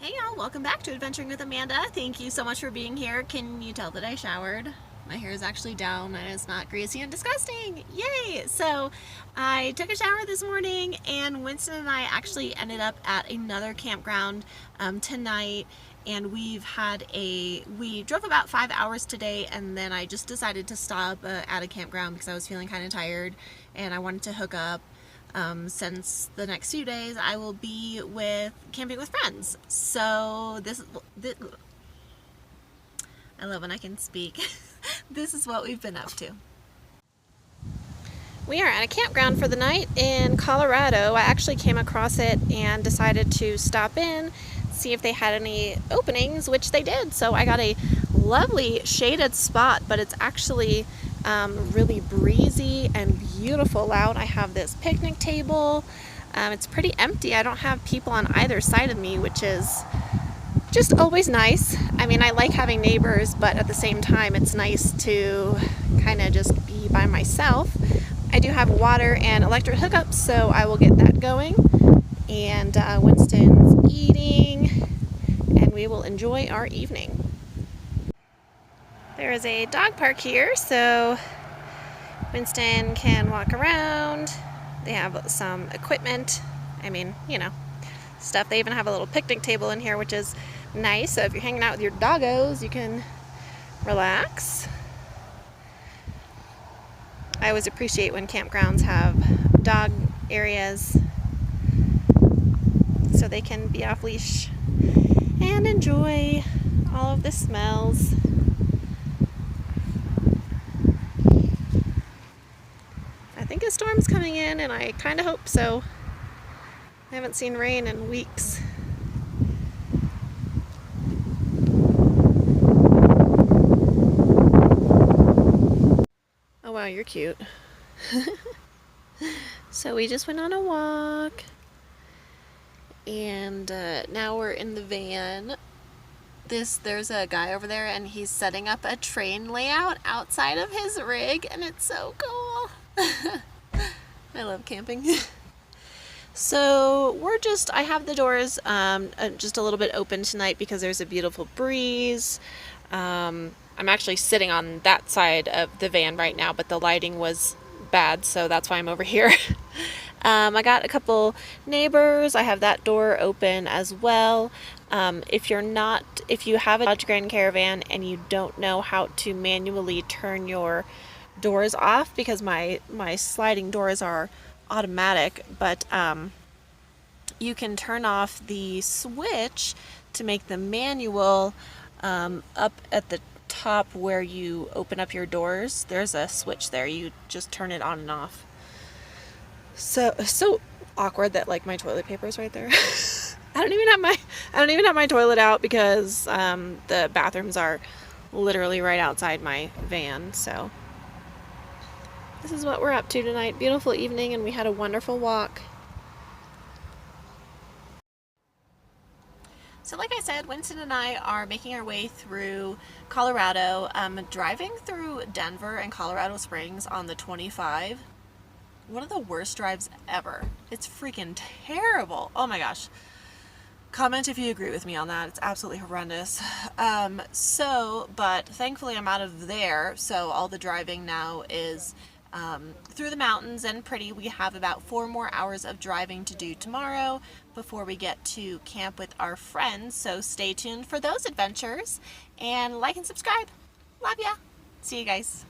Hey y'all, welcome back to Adventuring with Amanda. Thank you so much for being here. Can you tell that I showered? My hair is actually down and it's not greasy and disgusting. Yay! So I took a shower this morning and Winston and I actually ended up at another campground tonight, and we drove about 5 hours today, and then I just decided to stop at a campground because I was feeling kind of tired and I wanted to hook up. Since the next few days I will be camping with friends. So this I love when I can speak. This is what we've been up to. We are at a campground for the night in Colorado. I actually came across it and decided to stop in, see if they had any openings, which they did. So I got a lovely shaded spot, but it's actually really breezy and beautiful out. I have this picnic table. It's pretty empty. I don't have people on either side of me, which is just always nice. I mean, I like having neighbors, but at the same time, it's nice to kind of just be by myself. I do have water and electric hookups, so I will get that going. And Winston's eating, and we will enjoy our evening. There is a dog park here, so Winston can walk around. They have some equipment. I mean, you know, stuff. They even have a little picnic table in here, which is nice. So if you're hanging out with your doggos, you can relax. I always appreciate when campgrounds have dog areas so they can be off leash and enjoy all of the smells. I think a storm's coming in, and I kind of hope so. I haven't seen rain in weeks. Oh wow, you're cute. So we just went on a walk, and now we're in the van. There's a guy over there, and he's setting up a train layout outside of his rig, and it's so cool. I love camping. So I have the doors just a little bit open tonight because there's a beautiful breeze. I'm actually sitting on that side of the van right now, but the lighting was bad, so that's why I'm over here. I got a couple neighbors. I have that door open as well. If you have a Dodge Grand Caravan and you don't know how to manually turn your doors off, because my sliding doors are automatic, but you can turn off the switch to make the manual up at the top where you open up your doors. There's a switch there. You just turn it on and off. So awkward that like my toilet paper is right there. I don't even have my toilet out because the bathrooms are literally right outside my van. So this is what we're up to tonight. Beautiful evening, and we had a wonderful walk. So like I said, Winston and I are making our way through Colorado, driving through Denver and Colorado Springs on the 25. One of the worst drives ever. It's freaking terrible. Oh my gosh. Comment if you agree with me on that. It's absolutely horrendous. But thankfully I'm out of there, so all the driving now is through the mountains and pretty. We have about 4 more hours of driving to do tomorrow before we get to camp with our friends, so stay tuned for those adventures, and like and subscribe. Love ya. See you guys.